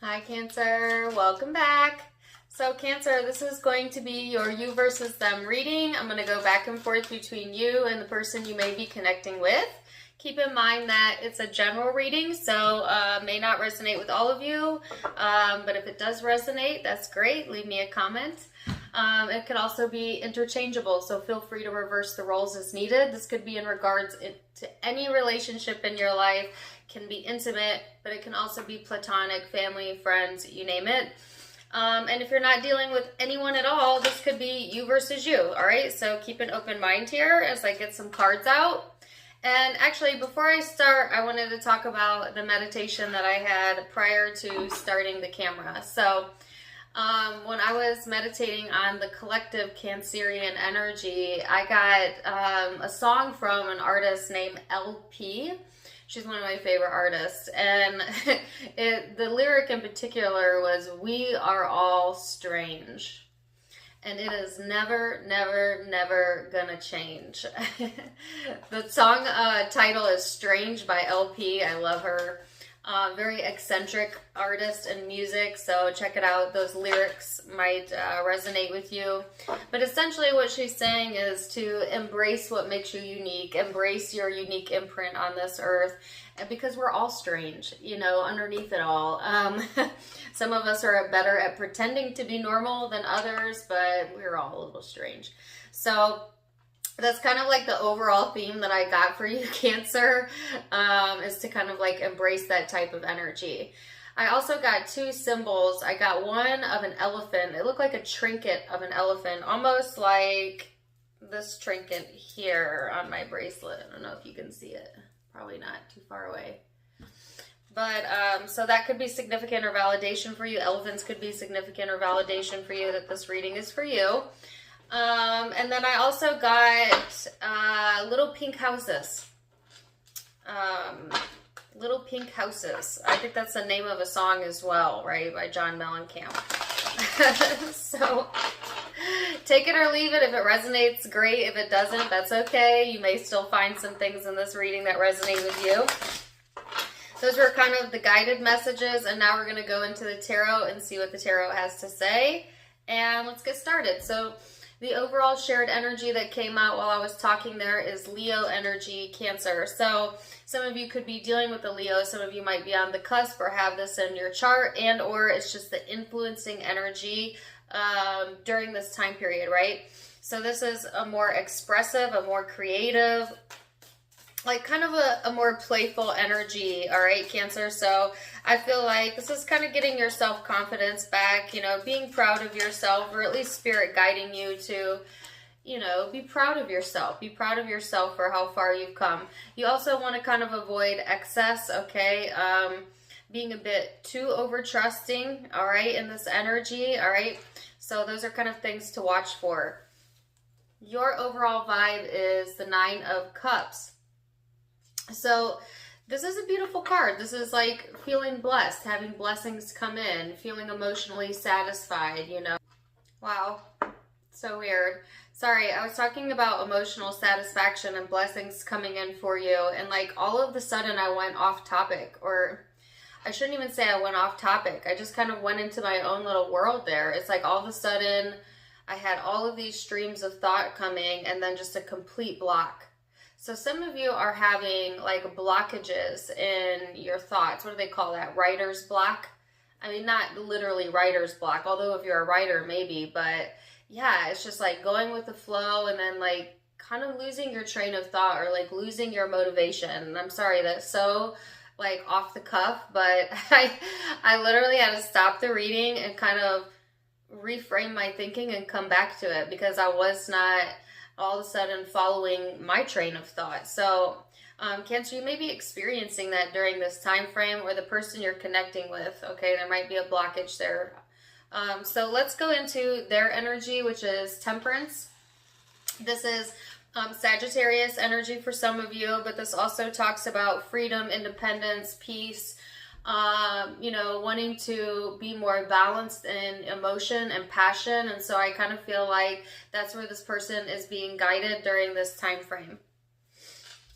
Hi Cancer, welcome back. So Cancer, this is going to be your you versus them reading. I'm going to go back and forth between you and the person you may be connecting with. Keep in mind that it's a general reading, so may not resonate with all of you, but if it does resonate, that's great. Leave me a comment. It could also be interchangeable, so feel free to reverse the roles as needed. This could be in regards to any relationship in your life. It can be intimate, but it can also be platonic, family, friends, you name it. And if you're not dealing with anyone at all, this could be you versus you, all right? So keep an open mind here as I get some cards out. And actually, before I start, I wanted to talk about the meditation that I had prior to starting the camera. So when I was meditating on the collective Cancerian energy, I got a song from an artist named LP. She's one of my favorite artists. And the lyric in particular was, "We are all strange. And it is never, never, never gonna change." The song title is Strange by LP. I love her. Very eccentric artist and music, so check it out. Those lyrics might resonate with you. But essentially what she's saying is to embrace what makes you unique, embrace your unique imprint on this earth, because we're all strange, underneath it all. Some of us are better at pretending to be normal than others, but we're all a little strange. So that's kind of like the overall theme that I got for you, Cancer, is to kind of like embrace that type of energy. I also got two symbols. I got one of an elephant. It looked like a trinket of an elephant, almost like this trinket here on my bracelet. I don't know if you can see it. Probably not, too far away. But so that could be significant or validation for you. Elephants could be significant or validation for you that this reading is for you. And then I also got little pink houses. Little Pink Houses. I think that's the name of a song as well, right? By John Mellencamp. So take it or leave it. If it resonates, great. If it doesn't, that's okay. You may still find some things in this reading that resonate with you. Those were kind of the guided messages, and now we're going to go into the tarot and see what the tarot has to say. And let's get started. So the overall shared energy that came out while I was talking there is Leo energy, Cancer. So some of you could be dealing with the Leo. Some of you might be on the cusp or have this in your chart, and or it's just the influencing energy during this time period, right? So this is a more expressive, a more creative, like kind of a more playful energy, all right, Cancer? So I feel like this is kind of getting your self-confidence back, being proud of yourself, or at least spirit guiding you to, be proud of yourself. Be proud of yourself for how far you've come. You also want to kind of avoid excess, okay? Being a bit too over-trusting, all right, in this energy, all right? So those are kind of things to watch for. Your overall vibe is the Nine of Cups. So this is a beautiful card. This is like feeling blessed, having blessings come in, feeling emotionally satisfied, Wow, so weird. Sorry, I was talking about emotional satisfaction and blessings coming in for you, and like all of a sudden I went off topic, or I shouldn't even say I went off topic. I just kind of went into my own little world there. It's like all of a sudden I had all of these streams of thought coming and then just a complete block. So some of you are having like blockages in your thoughts. What do they call that? Writer's block? I mean, not literally writer's block, although if you're a writer, maybe. But yeah, it's just like going with the flow and then like kind of losing your train of thought or like losing your motivation. And I'm sorry, that's so like off the cuff, but I literally had to stop the reading and kind of reframe my thinking and come back to it because I was not all of a sudden following my train of thought. So Cancer, you may be experiencing that during this time frame, or the person you're connecting with, okay? There might be a blockage there. So let's go into their energy, which is Temperance. This is Sagittarius energy for some of you, but this also talks about freedom, independence, peace, wanting to be more balanced in emotion and passion. And so I kind of feel like that's where this person is being guided during this time frame.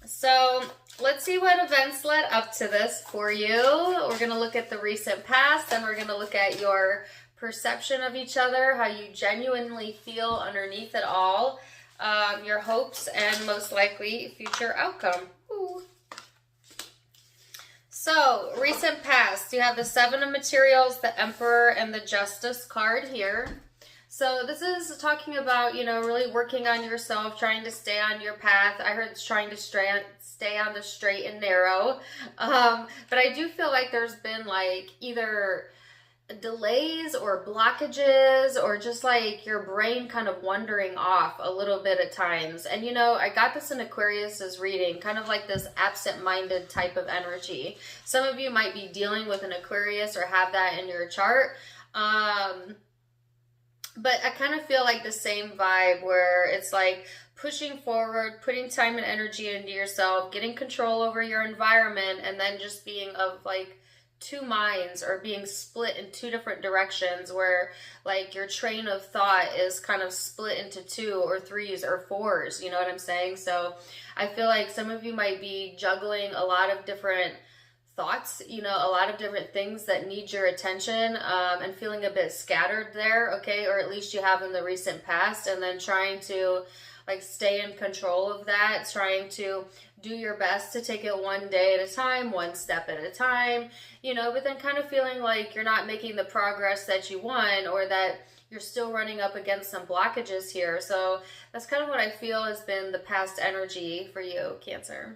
So let's see what events led up to this for you. We're going to look at the recent past, then we're going to look at your perception of each other, how you genuinely feel underneath it all, your hopes, and most likely future outcome. Ooh. So, recent past, you have the Seven of Materials, the Emperor, and the Justice card here. So this is talking about, you know, really working on yourself, trying to stay on your path. I heard it's trying to stay on the straight and narrow. But I do feel like there's been like either delays or blockages or just like your brain kind of wandering off a little bit at times. And you know, I got this in Aquarius's reading, kind of like this absent-minded type of energy. Some of you might be dealing with an Aquarius or have that in your chart. But I kind of feel like the same vibe where it's like pushing forward, putting time and energy into yourself, getting control over your environment, and then just being of like two minds or being split in two different directions where like your train of thought is kind of split into two or threes or fours, you know what I'm saying? So I feel like some of you might be juggling a lot of different thoughts, you know, a lot of different things that need your attention, and feeling a bit scattered there, okay, or at least you have in the recent past, and then trying to like stay in control of that, trying to do your best to take it one day at a time, one step at a time, you know, but then kind of feeling like you're not making the progress that you want, or that you're still running up against some blockages here. So that's kind of what I feel has been the past energy for you, Cancer.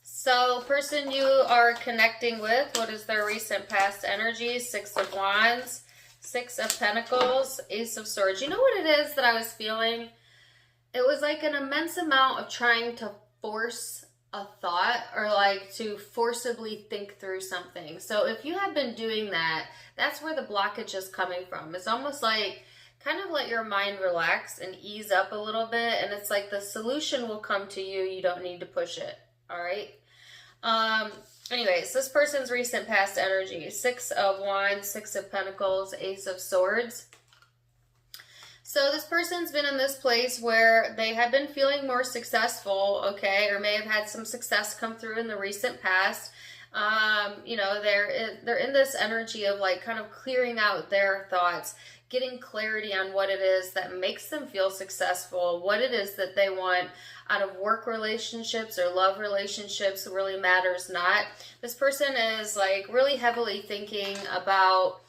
So, person you are connecting with, what is their recent past energy? Six of Wands, Six of Pentacles, Ace of Swords. You know what it is that I was feeling? It was like an immense amount of trying to force a thought or like to forcibly think through something. So if you have been doing that, that's where the blockage is coming from. It's almost like kind of let your mind relax and ease up a little bit. And it's like the solution will come to you. You don't need to push it. All right. Anyways, this person's recent past energy, Six of Wands, Six of Pentacles, Ace of Swords. So this person's been in this place where they have been feeling more successful, okay, or may have had some success come through in the recent past. You know, they're in this energy of like kind of clearing out their thoughts, getting clarity on what it is that makes them feel successful, what it is that they want out of work relationships or love relationships really matters not. This person is like really heavily thinking about,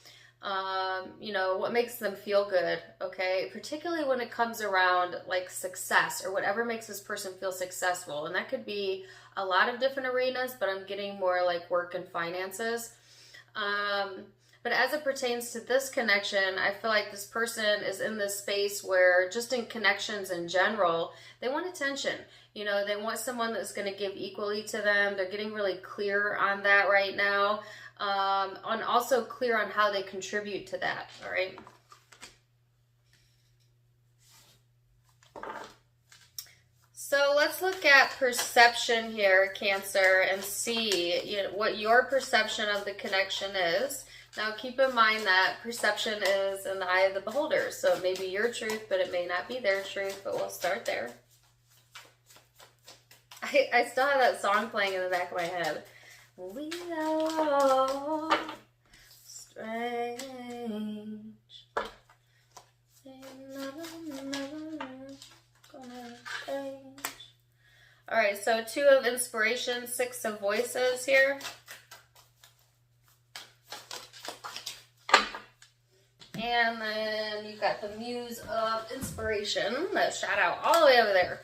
you know, what makes them feel good, okay? Particularly when it comes around like success or whatever makes this person feel successful. And that could be a lot of different arenas, but I'm getting more like work and finances. But as it pertains to this connection, I feel like this person is in this space where just in connections in general, they want attention. You know, they want someone that's going to give equally to them. They're getting really clear on that right now. And also clear on how they contribute to that. All right. So let's look at perception here, Cancer, and see, you know, what your perception of the connection is. Now, keep in mind that perception is in the eye of the beholder. So it may be your truth, but it may not be their truth, but we'll start there. I still have that song playing in the back of my head. We are strange. All right, so Two of Inspiration, Six of Voices here. And then you've got the Muse of Inspiration that shot out all the way over there.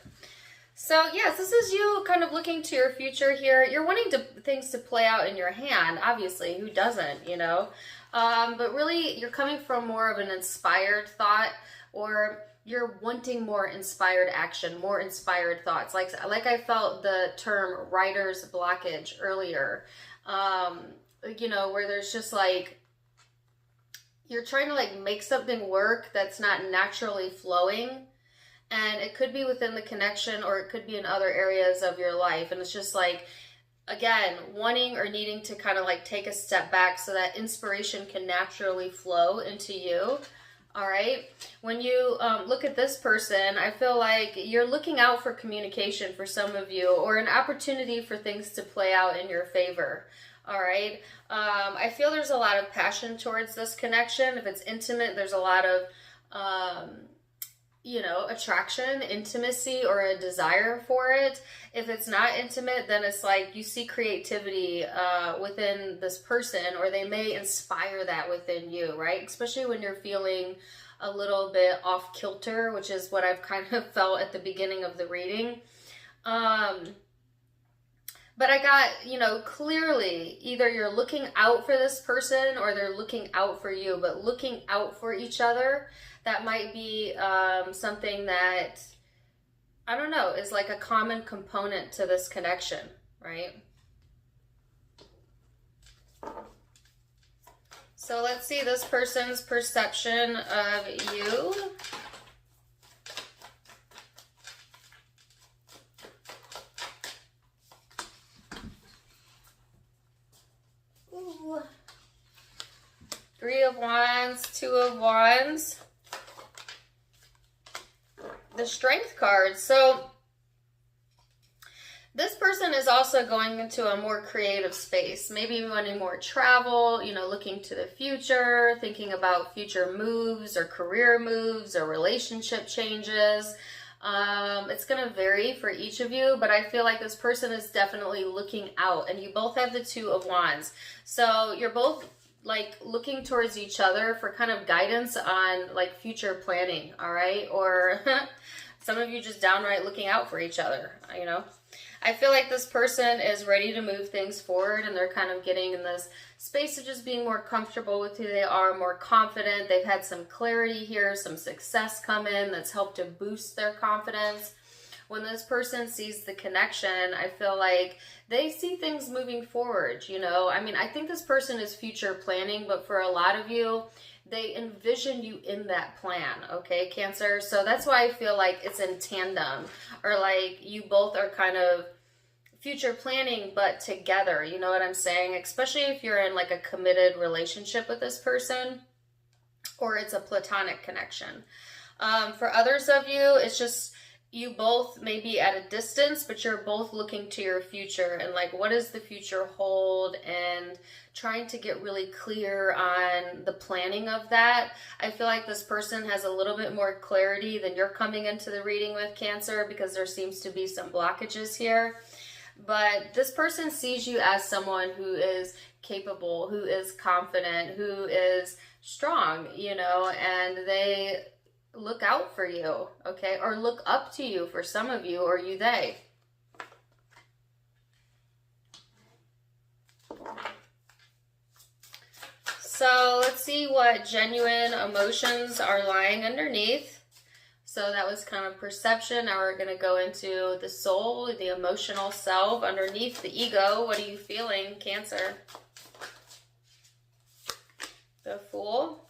So yes, this is you kind of looking to your future here. You're wanting things to play out in your hand, obviously. Who doesn't, you know? But really, you're coming from more of an inspired thought, or you're wanting more inspired action, more inspired thoughts. Like I felt the term writer's blockage earlier. You know, where there's just like, you're trying to like make something work that's not naturally flowing. And it could be within the connection, or it could be in other areas of your life. And it's just like, again, wanting or needing to kind of like take a step back so that inspiration can naturally flow into you. All right. When you look at this person, I feel like you're looking out for communication for some of you, or an opportunity for things to play out in your favor. All right. I feel there's a lot of passion towards this connection. If it's intimate, there's a lot of, attraction, intimacy, or a desire for it. If it's not intimate, then it's like you see creativity within this person, or they may inspire that within you, right? Especially when you're feeling a little bit off kilter, which is what I've kind of felt at the beginning of the reading. But I got, clearly either you're looking out for this person or they're looking out for you, but looking out for each other, that might be something that, I don't know, is like a common component to this connection, right? So let's see this person's perception of you. Ooh. 3 of Wands, 2 of Wands. The Strength card. So this person is also going into a more creative space, maybe wanting more travel, looking to the future, thinking about future moves or career moves or relationship changes. It's going to vary for each of you, but I feel like this person is definitely looking out, and you both have the 2 of Wands. So you're both like looking towards each other for kind of guidance on like future planning, all right? Or some of you just downright looking out for each other, I feel like this person is ready to move things forward, and they're kind of getting in this space of just being more comfortable with who they are, more confident. They've had some clarity here, some success come in that's helped to boost their confidence. When this person sees the connection, I feel like they see things moving forward, I think this person is future planning, but for a lot of you, they envision you in that plan, okay, Cancer? So that's why I feel like it's in tandem, or like you both are kind of future planning, but together, you know what I'm saying? Especially if you're in like a committed relationship with this person, or it's a platonic connection. For others of you, it's just you both may be at a distance, but you're both looking to your future and like, what does the future hold, and trying to get really clear on the planning of that. I feel like this person has a little bit more clarity than you're coming into the reading with, Cancer, because there seems to be some blockages here. But this person sees you as someone who is capable, who is confident, who is strong, and they look out for you, okay? Or look up to you for some of you, or you, they. So let's see what genuine emotions are lying underneath. So that was kind of perception. Now we're going to go into the soul, the emotional self, underneath the ego. What are you feeling, Cancer? The Fool.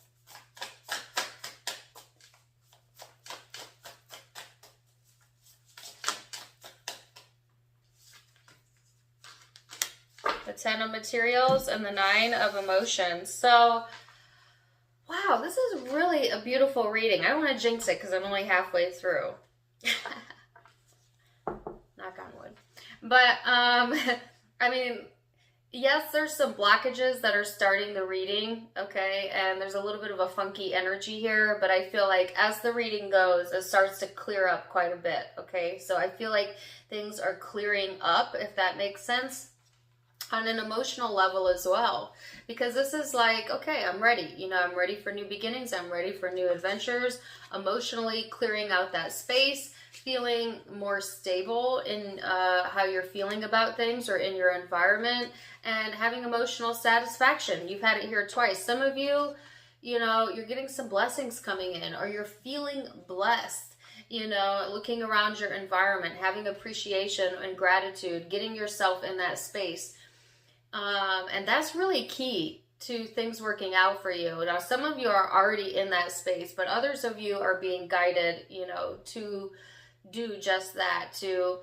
The 10 of Materials and the 9 of Emotions. So, wow, this is really a beautiful reading. I don't want to jinx it because I'm only halfway through. Knock on wood. But, yes, there's some blockages that are starting the reading, okay? And there's a little bit of a funky energy here, but I feel like as the reading goes, it starts to clear up quite a bit, okay? So I feel like things are clearing up, if that makes sense, on an emotional level as well, because this is like, okay, I'm ready, I'm ready for new beginnings, I'm ready for new adventures, emotionally clearing out that space, feeling more stable in how you're feeling about things or in your environment, and having emotional satisfaction. You've had it here twice. Some of you, you're getting some blessings coming in, or you're feeling blessed, looking around your environment, having appreciation and gratitude, getting yourself in that space. And that's really key to things working out for you. Now, some of you are already in that space, but others of you are being guided, to do just that, to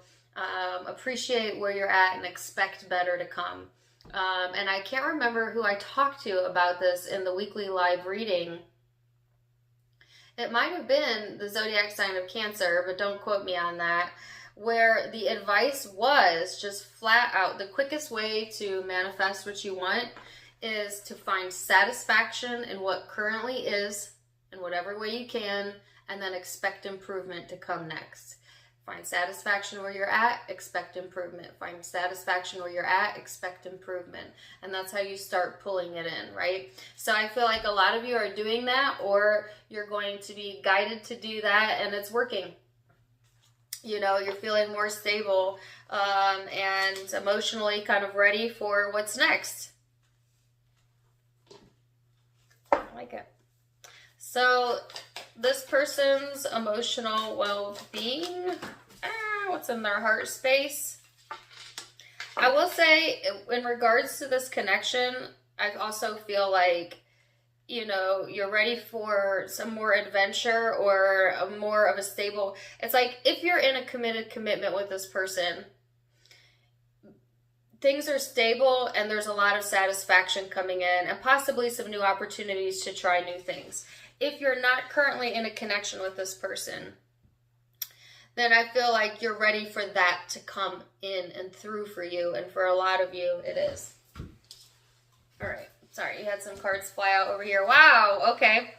appreciate where you're at and expect better to come. And I can't remember who I talked to about this in the weekly live reading. It might have been the zodiac sign of Cancer, but don't quote me on that, where the advice was just flat out the quickest way to manifest what you want is to find satisfaction in what currently is in whatever way you can, and then expect improvement to come next. Find satisfaction where you're at, expect improvement. Find satisfaction where you're at, expect improvement. And that's how you start pulling it in, right? So I feel like a lot of you are doing that, or you're going to be guided to do that, and it's working. You know, you're feeling more stable and emotionally kind of ready for what's next. I like it. So this person's emotional well-being, what's in their heart space? I will say, in regards to this connection, I also feel like, you know, you're ready for some more adventure or more of a stable. It's like if you're in a committed commitment with this person, things are stable and there's a lot of satisfaction coming in and possibly some new opportunities to try new things. If you're not currently in a connection with this person, then I feel like you're ready for that to come in and through for you. And for a lot of you, it is. All right. Sorry, you had some cards fly out over here. Wow. Okay.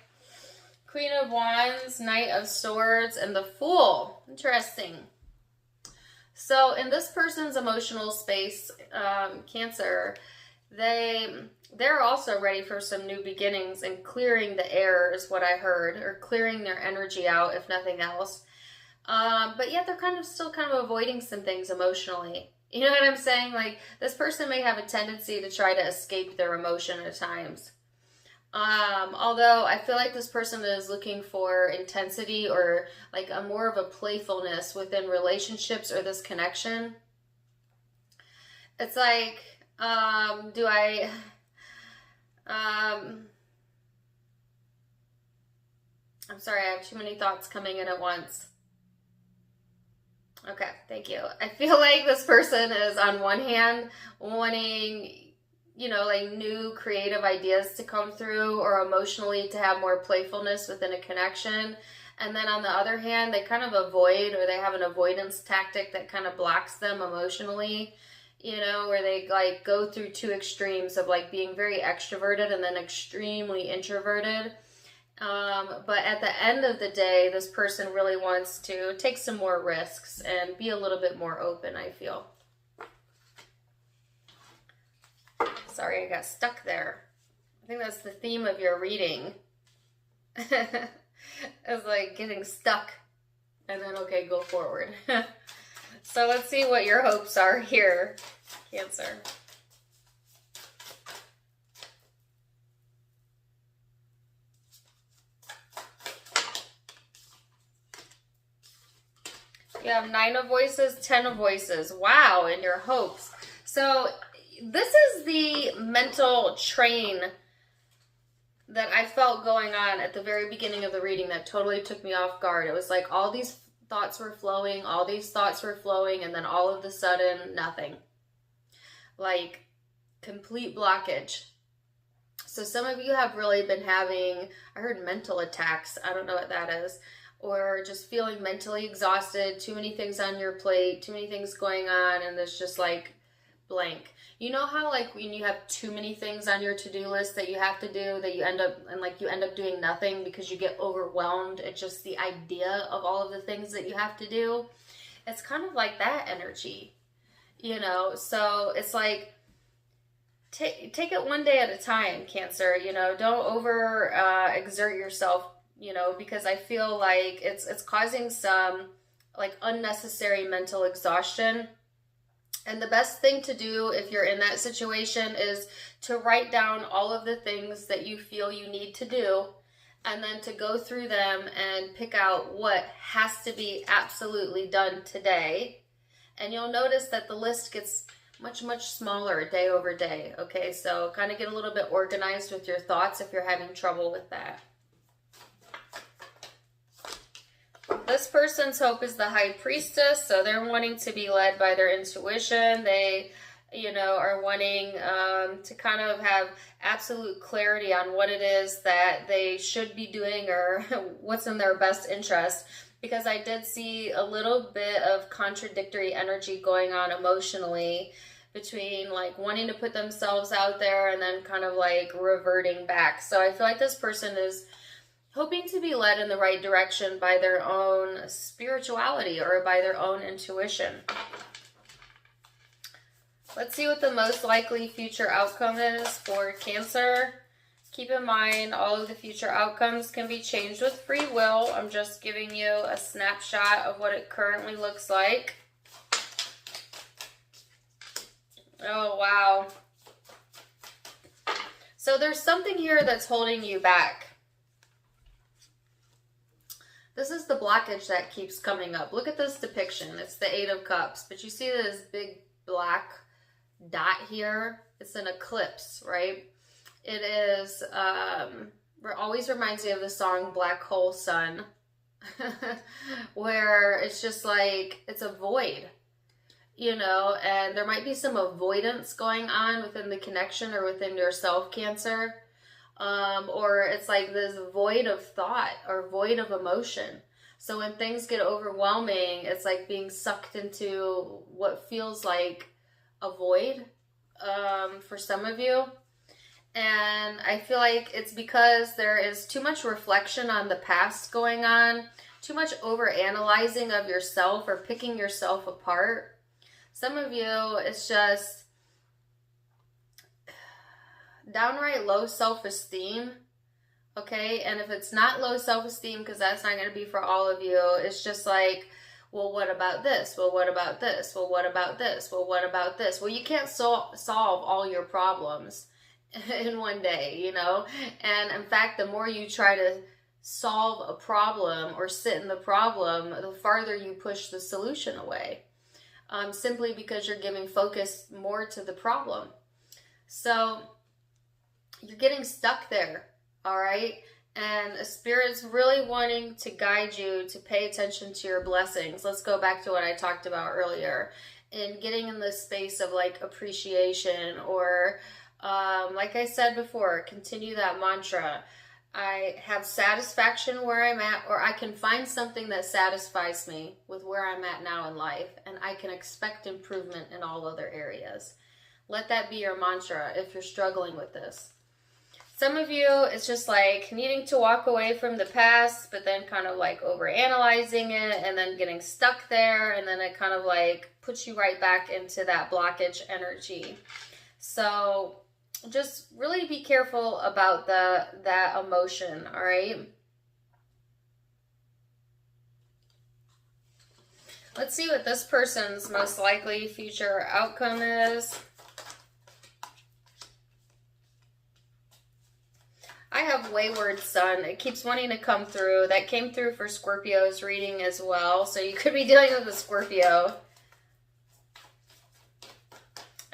Queen of Wands, Knight of Swords, and the Fool. Interesting. So in this person's emotional space, Cancer, they're also ready for some new beginnings and clearing the air is what I heard, or clearing their energy out, if nothing else. But yet they're still avoiding some things emotionally. You know what I'm saying? Like, this person may have a tendency to try to escape their emotion at times. Although I feel like this person is looking for intensity or like a more of a playfulness within relationships or this connection. It's like, I'm sorry, I have too many thoughts coming in at once. Okay, thank you. I feel like this person is on one hand wanting, you know, like new creative ideas to come through or emotionally to have more playfulness within a connection. And then on the other hand, they kind of avoid, or they have an avoidance tactic that kind of blocks them emotionally, you know, where they like go through two extremes of like being very extroverted and then extremely introverted. But at the end of the day, this person really wants to take some more risks and be a little bit more open, I feel. Sorry, I got stuck there. I think that's the theme of your reading. It's like getting stuck and then, okay, go forward. So let's see what your hopes are here, Cancer. You have 9 of Voices, 10 of Voices. Wow, and your hopes. So this is the mental train that I felt going on at the very beginning of the reading that totally took me off guard. It was like all these thoughts were flowing, and then all of a sudden, nothing. Like, complete blockage. So some of you have really been having, I heard mental attacks. I don't know what that is. Or just feeling mentally exhausted, too many things on your plate, too many things going on, and it's just like blank. You know how like when you have too many things on your to-do list that you have to do, that you end up doing nothing because you get overwhelmed at just the idea of all of the things that you have to do? It's kind of like that energy, you know? So it's like, take it one day at a time, Cancer. You know, don't exert yourself, you know, because I feel like it's causing some like unnecessary mental exhaustion. And the best thing to do if you're in that situation is to write down all of the things that you feel you need to do, and then to go through them and pick out what has to be absolutely done today. And you'll notice that the list gets much, much smaller day over day. Okay, so kind of get a little bit organized with your thoughts if you're having trouble with that. This person's hope is the High Priestess, so they're wanting to be led by their intuition. They, are wanting to kind of have absolute clarity on what it is that they should be doing or what's in their best interest. Because I did see a little bit of contradictory energy going on emotionally between like wanting to put themselves out there and then kind of like reverting back. So I feel like this person is hoping to be led in the right direction by their own spirituality or by their own intuition. Let's see what the most likely future outcome is for Cancer. Keep in mind, all of the future outcomes can be changed with free will. I'm just giving you a snapshot of what it currently looks like. Oh, wow. So there's something here that's holding you back. This is the blockage that keeps coming up. Look at this depiction. It's the Eight of Cups. But you see this big black dot here? It's an eclipse, right? It is, always reminds me of the song Black Hole Sun, where it's just like, it's a void, and there might be some avoidance going on within the connection or within yourself, Cancer, or it's like this void of thought or void of emotion. So when things get overwhelming, it's like being sucked into what feels like a void, for some of you. And I feel like it's because there is too much reflection on the past going on, too much over-analyzing of yourself or picking yourself apart. Some of you, it's just downright low self-esteem, okay? And if it's not low self-esteem, because that's not going to be for all of you, it's just like, well, what about this? Well, what about this? Well, what about this? Well, what about this? Well, you can't solve all your problems in one day, and in fact, the more you try to solve a problem or sit in the problem, the farther you push the solution away, simply because you're giving focus more to the problem. So you're getting stuck there, all right? And Spirit's really wanting to guide you to pay attention to your blessings. Let's go back to what I talked about earlier, in getting in this space of like appreciation, or like I said before, continue that mantra. I have satisfaction where I'm at, or I can find something that satisfies me with where I'm at now in life, and I can expect improvement in all other areas. Let that be your mantra if you're struggling with this. Some of you, it's just like needing to walk away from the past, but then kind of like over-analyzing it and then getting stuck there, and then it kind of like puts you right back into that blockage energy. So just really be careful about that emotion, all right? Let's see what this person's most likely future outcome is. I have Wayward Sun. It keeps wanting to come through. That came through for Scorpio's reading as well. So you could be dealing with a Scorpio.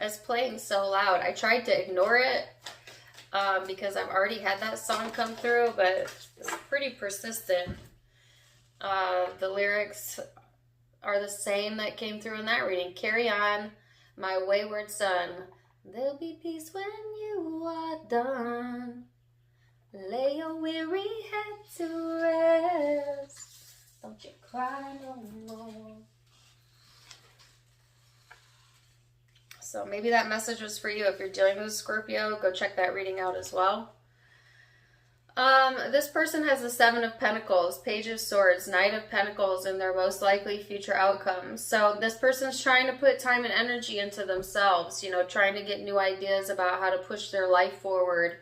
It's playing so loud. I tried to ignore it because I've already had that song come through, but it's pretty persistent. The lyrics are the same that came through in that reading. Carry on, my wayward son. There'll be peace when you are done. Lay your weary head to rest. Don't you cry no more. So maybe that message was for you. If you're dealing with Scorpio, go check that reading out as well. This person has the Seven of Pentacles, Page of Swords, Knight of Pentacles in their most likely future outcomes. So this person's trying to put time and energy into themselves, trying to get new ideas about how to push their life forward.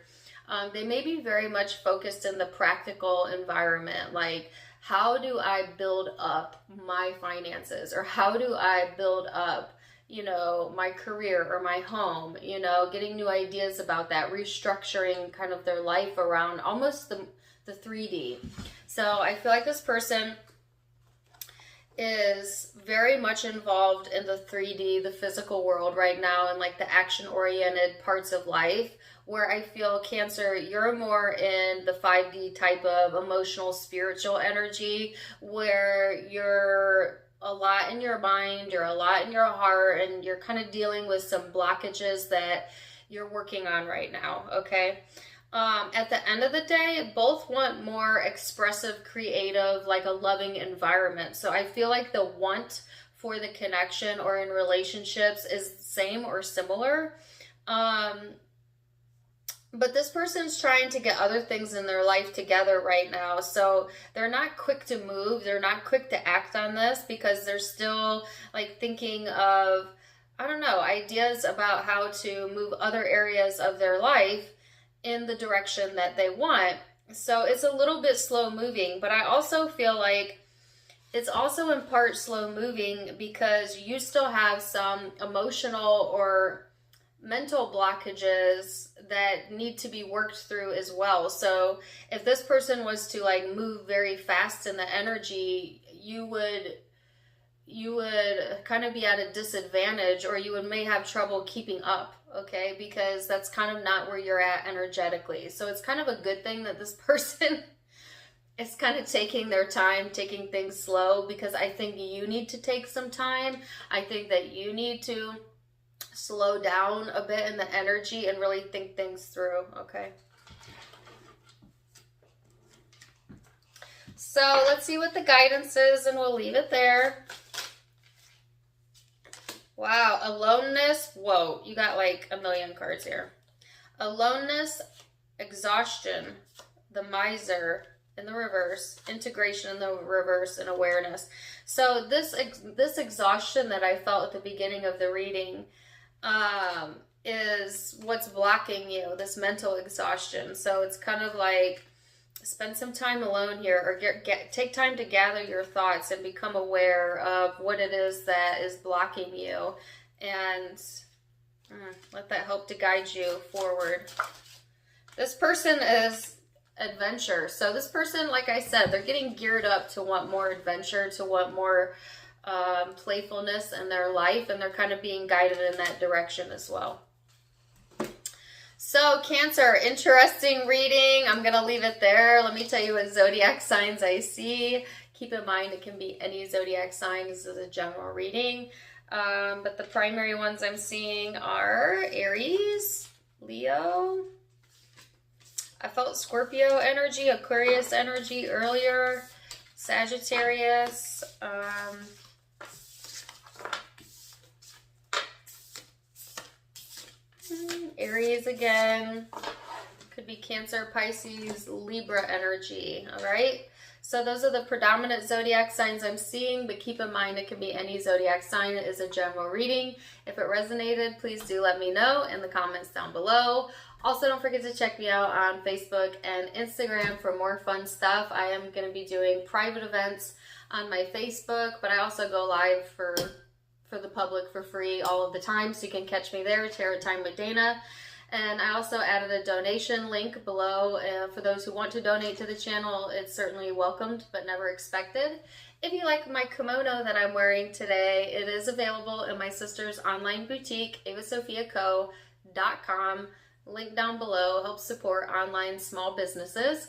They may be very much focused in the practical environment, like how do I build up my finances, or how do I build up my career or my home, getting new ideas about that, restructuring kind of their life around almost the 3D. So I feel like this person is very much involved in the 3D, the physical world right now, and like the action-oriented parts of life, where I feel, Cancer, you're more in the 5D type of emotional, spiritual energy, where you're a lot in your mind, you're a lot in your heart, and you're kind of dealing with some blockages that you're working on right now, okay? At the end of the day, both want more expressive, creative, like a loving environment. So I feel like the want for the connection or in relationships is the same or similar. But this person's trying to get other things in their life together right now. So they're not quick to move. They're not quick to act on this because they're still like thinking of, I don't know, ideas about how to move other areas of their life in the direction that they want. So it's a little bit slow moving, but I also feel like it's also in part slow moving because you still have some emotional or mental blockages that need to be worked through as well. So if this person was to like move very fast in the energy, you would kind of be at a disadvantage, or you may have trouble keeping up, okay? Because that's kind of not where you're at energetically. So it's kind of a good thing that this person is kind of taking their time, taking things slow, because I think you need to take some time. I think that you need to slow down a bit in the energy and really think things through, okay? So let's see what the guidance is, and we'll leave it there. Wow, aloneness. Whoa, you got like a million cards here. Aloneness, exhaustion, the miser in the reverse, integration in the reverse, and awareness. So this exhaustion that I felt at the beginning of the reading is what's blocking you, this mental exhaustion. So it's kind of like, spend some time alone here, or take time to gather your thoughts and become aware of what it is that is blocking you, and let that help to guide you forward. This person is adventure. So this person, like I said, they're getting geared up to want more adventure, to want more playfulness in their life, and they're kind of being guided in that direction as well. So Cancer, interesting reading. I'm going to leave it there. Let me tell you what zodiac signs I see. Keep in mind it can be any zodiac sign. This is a general reading. But the primary ones I'm seeing are Aries, Leo. I felt Scorpio energy, Aquarius energy earlier, Sagittarius, Aries again, could be Cancer, Pisces, Libra energy, all right? So those are the predominant zodiac signs I'm seeing, but keep in mind it can be any zodiac sign. It is a general reading. If it resonated, please do let me know in the comments down below. Also, don't forget to check me out on Facebook and Instagram for more fun stuff. I am going to be doing private events on my Facebook, but I also go live for the public for free all of the time, so you can catch me there, Tarot Time with Dana. And I also added a donation link below for those who want to donate to the channel. It's certainly welcomed, but never expected. If you like my kimono that I'm wearing today, it is available in my sister's online boutique, avasophiaco.com. Link down below, helps support online small businesses.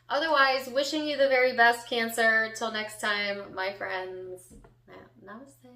Otherwise, wishing you the very best, Cancer. Till next time, my friends. Namaste.